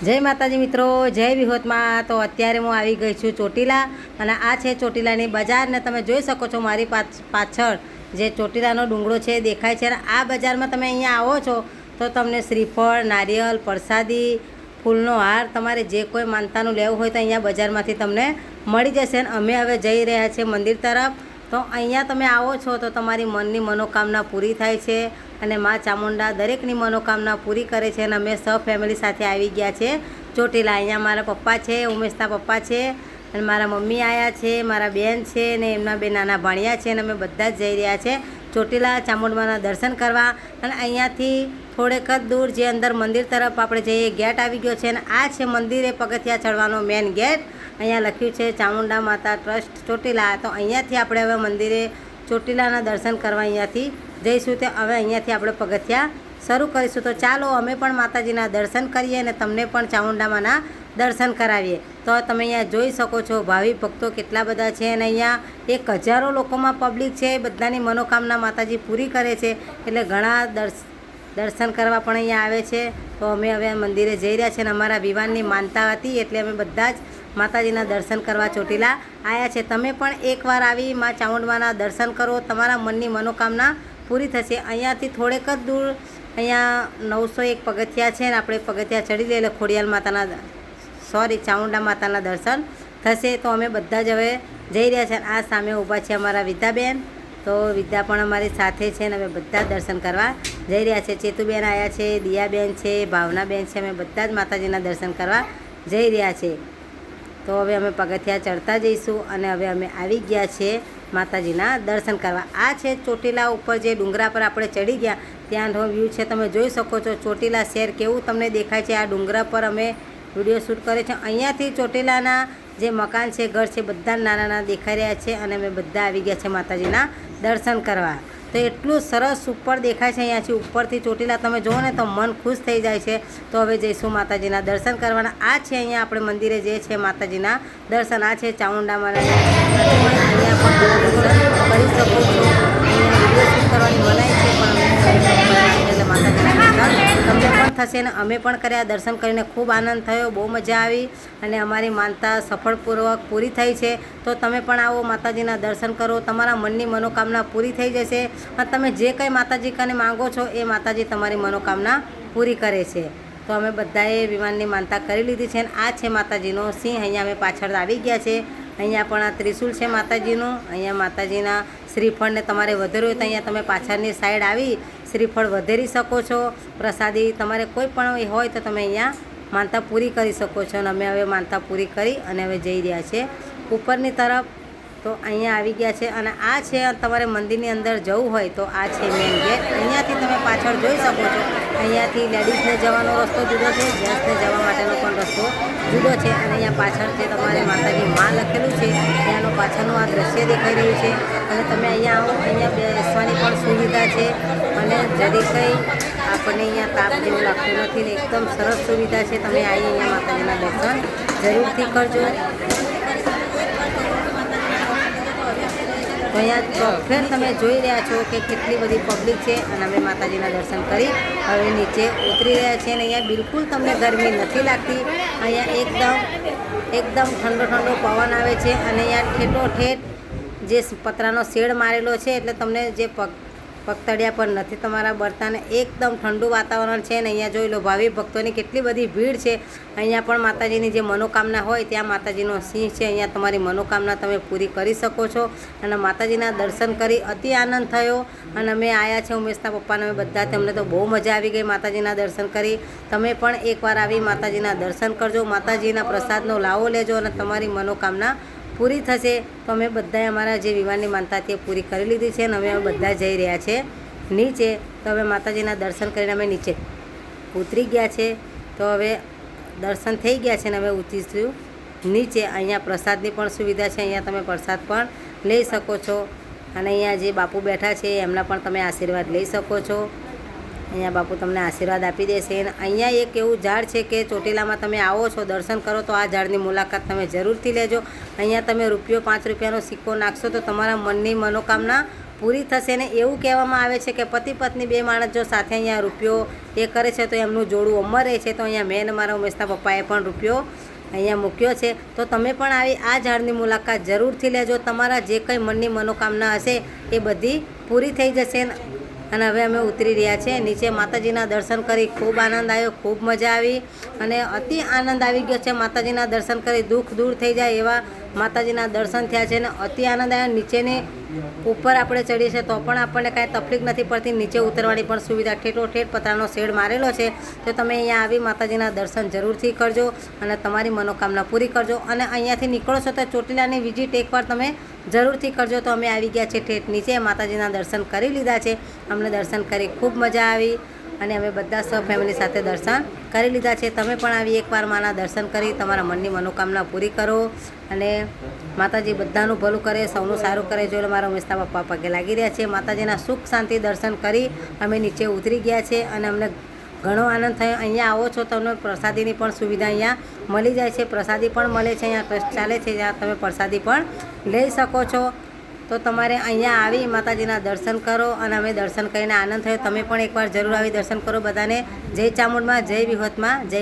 जय माताजी मित्रों, जय विहोतમાં। तो અત્યારે હું આવી ગઈ છું ચોટીલા અને આ છે ચોટીલાની બજાર ને તમે જોઈ શકો છો મારી પાછળ જે ચોટીલાનો ડુંગરો છે દેખાય છે। અને આ બજારમાં તમે અહીંયા આવો છો તો તમને શ્રીફળ, નારિયેળ, પ્રસાદી, ફૂલનો હાર, તમારે જે કોઈ માનતાનું લેવું હોય તો અહીંયા બજારમાંથી તમને મળી જશે। અને અમે હવે જઈ રહ્યા છીએ મંદિર તરફ। તો અહીંયા તમે આવો છો તો તમારી મનની મનોકામના પૂરી થાય છે અને મા ચામુંડા દરેકની મનોકામના પૂરી કરે છે। અને અમે સહ ફેમિલી સાથે આવી ગયા છે ચોટીલા। અહીંયા મારા પપ્પા છે, ઉમેશના પપ્પા છે, અને મારા મમ્મી આવ્યા છે, મારા બેન છે ને એમના બે નાના ભાણિયા છે। અને અમે બધા જ જઈ રહ્યા છે ચોટીલા ચામુંડાના દર્શન કરવા। અને અહીંયાથી થોડેક જ દૂર જે અંદર મંદિર તરફ આપણે જઈએ ગેટ આવી ગયો છે અને આ છે મંદિરે પગથિયા ચડવાનો મેન ગેટ। અહીંયા લખ્યું છે ચામુંડા માતા ટ્રસ્ટ ચોટીલા। તો અહીંયાથી આપણે હવે મંદિરે ચોટીલાના દર્શન કરવા અહીંયાથી જઈશું। તો હવે અહીંયાથી આપણે પગથિયા શરૂ કરીશું। તો ચાલો અમે પણ માતાજીના દર્શન કરીએ અને તમને પણ ચામુંડામાંના દર્શન કરાવીએ। તો તમે અહીંયા જોઈ શકો છો ભાવિ ભક્તો કેટલા બધા છે અને અહીંયા 1000 લોકોમાં પબ્લિક છે। બધાની મનોકામના માતાજી પૂરી કરે છે, એટલે ઘણા દર્શન કરવા પણ અહીંયા આવે છે। તો અમે હવે મંદિરે જઈ રહ્યા છીએ અને અમારા વિવાહની માનતા હતી એટલે અમે બધા જ માતાજીના દર્શન કરવા ચોટીલા આવ્યા છે। તમે પણ એકવાર આવી મા ચામુંડાના દર્શન કરો, તમારા મનની મનોકામના પૂરી થશે। અહીંયાથી થોડેક જ દૂર અહીંયા 901 પગથિયા છે ને આપણે પગથિયા ચડી લઈએ એટલે ખોડિયાર માતાના ચામુંડા માતાના દર્શન થશે। તો અમે બધા જ હવે જઈ રહ્યા છીએ। આ સામે ઊભા છે અમારા વિદ્યાબેન। તો વિદ્યા પણ અમારી સાથે છે ને અમે બધા દર્શન કરવા જઈ રહ્યા છીએ। ચેતુબેન આવ્યા છે, દિયાબેન છે, ભાવનાબેન છે, અમે બધા જ માતાજીના દર્શન કરવા જઈ રહ્યા છીએ। તો હવે અમે પગથિયા ચડતા જઈશું અને હવે અમે આવી ગયા છીએ માતાજીના દર્શન કરવા। આ છે ચોટીલા ઉપર જે ડુંગરા પર આપણે ચડી ગયા ત્યાંનો વ્યૂ છે, તમે જોઈ શકો છો ચોટીલા શહેર કેવું તમને દેખાય છે। આ ડુંગરા પર અમે વિડીયો શૂટ કરે છે। અહીંયાથી ચોટીલાના જે મકાન છે, ઘર છે, બધા નાના નાના દેખાઈ રહ્યા છે અને અમે બધા આવી ગયા છે માતાજીના દર્શન કરવા। તો એટલું સરસ ઉપર દેખાય છે અહીંયાથી ઉપરથી ચોટીલા તમે જુઓ ને તો મન ખુશ થઈ જાય છે। તો હવે જઈશું માતાજીના દર્શન કરવાના। આ છે અહીંયા આપણે મંદિરે જે છે માતાજીના દર્શન। આ છે ચામુંડા માતાજી, અહીંયા પણ દર્શન કરી શકો છો। અહીંયા વિડીયો શૂટ કરવાની મનાઈ છે પણ એટલે માતાજીના દર્શન તમને પણ થશે ને અમે પણ કર્યા। દર્શન કરીને ખૂબ આનંદ થયો, બહુ મજા આવી અને અમારી માનતા સફળપૂર્વક પૂરી થઈ છે। તો તમે પણ આવો, માતાજીના દર્શન કરો, તમારા મનની મનોકામના પૂરી થઈ જશે। અને તમે જે કંઈ માતાજી કને માંગો છો એ માતાજી તમારી મનોકામના પૂરી કરે છે। તો અમે બધાએ વિમાનની માનતા કરી લીધી છે અને આ છે માતાજીનો સિંહ। અહીંયા અમે પાછળ આવી ગયા છે। અહીંયા પણ આ ત્રિશૂળ છે માતાજીનું। અહીંયા માતાજીના શ્રીફળને તમારે વધેરવું હોય તો અહીંયા તમે પાછળની સાઈડ આવી શ્રીફળ વધેરી શકો છો। પ્રસાદી તમારે કોઈ પણ હોય તો તમે અહીંયા માનતા પૂરી કરી શકો છો। અને અમે હવે માનતા પૂરી કરી અને હવે જઈ રહ્યા છીએ ઉપરની તરફ। તો અહીંયા આવી ગયા છે અને આ છે તમારે મંદિરની અંદર જવું હોય તો આ છે મેન ગેટ। અહીંયાથી તમે પાછળ જોઈ શકો છો, અહીંયાથી લેડીઝને જવાનો રસ્તો જુદો છે, જેન્ટ્સને જવા માટેનો પણ રસ્તો જુદો છે। અને અહીંયા પાછળ છે તમારે માતાજી માં લખેલું છે, ત્યાંનો પાછળનું આ દ્રશ્ય દેખાઈ રહ્યું છે। અને તમે અહીંયા આવો, અહીંયા બેસવાની પણ સુવિધા છે અને જરી કંઈ આપણને અહીંયા તાપ જેવું લાગતું નથી ને એકદમ સરસ સુવિધા છે। તમે આવી અહીંયા માતાજીના દર્શન જરૂરથી કરજો। તો અહીંયા ચોફેર તમે જોઈ રહ્યા છો કે કેટલી બધી પબ્લિક છે અને અમે માતાજીના દર્શન કરી હવે નીચે ઉતરી રહ્યા છીએ। અને અહીંયા બિલકુલ તમને ગરમી નથી લાગતી, અહીંયા એકદમ ઠંડો ઠંડો પવન આવે છે। અને અહીંયા ઠેઠોઠેઠ જે પતરાનો શેડ મારેલો છે એટલે તમને જે પગતળિયા પર નથી તમારા બળતાને એકદમ ઠંડુ વાતાવરણ છે। અને અહીંયા જોઈ લો ભાવિ ભક્તોની કેટલી બધી ભીડ છે। અહીંયા પણ માતાજીની જે મનોકામના હોય ત્યાં માતાજીનો સિંહ છે, અહીંયા તમારી મનોકામના તમે પૂરી કરી શકો છો। અને માતાજીના દર્શન કરી અતિ આનંદ થયો અને અમે આવ્યા છે ઉમેશના પપ્પાને અમે બધા, તેમને તો બહુ મજા આવી ગઈ માતાજીના દર્શન કરી। તમે પણ એકવાર આવી માતાજીના દર્શન કરજો, માતાજીના પ્રસાદનો લાવો લેજો અને તમારી મનોકામના પૂરી થશે। તો અમે બધાએ અમારા જે વિવાહની માનતા તે પૂરી કરી લીધી છે અને અમે બધા જઈ રહ્યા છે નીચે। તો હવે માતાજીના દર્શન કરીને અમે નીચે ઉતરી ગયા છે। તો હવે દર્શન થઈ ગયા છે અને હવે ઉતરીશું નીચે। અહીંયા પ્રસાદની પણ સુવિધા છે, અહીંયા તમે પ્રસાદ પણ લઈ શકો છો। અને અહીંયા જે બાપુ બેઠા છે એમના પણ તમે આશીર્વાદ લઈ શકો છો। અહીંયા બાપુ તમને આશીર્વાદ આપી દેશે। અને અહીંયા એક એવું ઝાડ છે કે ચોટીલામાં તમે આવો છો દર્શન કરો તો આ ઝાડની મુલાકાત તમે જરૂરથી લેજો। અહીંયા તમે ₹5 રૂપિયાનો સિક્કો નાખશો તો તમારા મનની મનોકામના પૂરી થશે ને એવું કહેવામાં આવે છે કે પતિ પત્ની બે માણસ જો સાથે અહીંયા રૂપિયો એ કરે છે તો એમનું જોડું અમર રહે છે. તો અહીંયા મેં અને મારા ઉમેશના પપ્પાએ પણ રૂપિયો અહીંયા મૂક્યો છે. તો તમે પણ આવી આ ઝાડની મુલાકાત જરૂરથી લેજો. તમારા જે કંઈ મનની મનોકામના હશે એ બધી પૂરી થઈ જશે. અને હવે અમે ઉતરી રહ્યા છીએ નીચે. માતાજીના દર્શન કરી ખૂબ આનંદ આવ્યો, ખૂબ મજા આવી અને અતિ આનંદ આવી ગયો છે. માતાજીના દર્શન કરી દુઃખ દૂર થઈ જાય એવા માતાજીના દર્શન થયા છે અને અતિ આનંદ આવ્યો. નીચેની ઉપર આપણે ચડીએ છીએ તો પણ આપણને કાંઈ તકલીફ નથી પડતી. નીચે ઉતરવાની પણ સુવિધા ઠેઠ પતરાનો શેડ મારેલો છે. તો તમે અહીંયા આવી માતાજીના દર્શન જરૂરથી કરજો અને તમારી મનોકામના પૂરી કરજો. અને અહીંયાથી નીકળો છો તો ચોટીલાની વિઝિટ એકવાર તમે જરૂરથી કરજો. તો અમે આવી ગયા છીએ ઠેઠ નીચે. માતાજીના દર્શન કરી લીધા છે. અમને દર્શન કરી ખૂબ મજા આવી અને અમે બધા સહ ફેમિલી સાથે દર્શન કરી લીધા છે. તમે પણ આવી એકવાર માના દર્શન કરી તમારા મનની મનોકામના પૂરી કરો અને માતાજી બધાનું ભલું કરે, સૌનું સારું કરે. જો મારા ઉમેશના પપ્પા પગે લાગી રહ્યા છે. માતાજીના સુખ શાંતિ દર્શન કરી અમે નીચે ઉતરી ગયા છે અને અમને ઘણો આનંદ થયો. અહીંયા આવો છો તમને પ્રસાદીની પણ સુવિધા અહીંયા મળી જાય છે. પ્રસાદી પણ મળે છે. અહીંયા ટ્રસ્ટ ચાલે છે જ્યાં તમે પ્રસાદી પણ લઈ શકો છો. તો તમારે અહીંયા આવી માતાજીના દર્શન કરો અને અમે દર્શન કરીને આનંદ થયો. તમે પણ એકવાર જરૂર આવી દર્શન કરો. બધાને જય ચામુંડમાં, જય વિહોતમાં, જય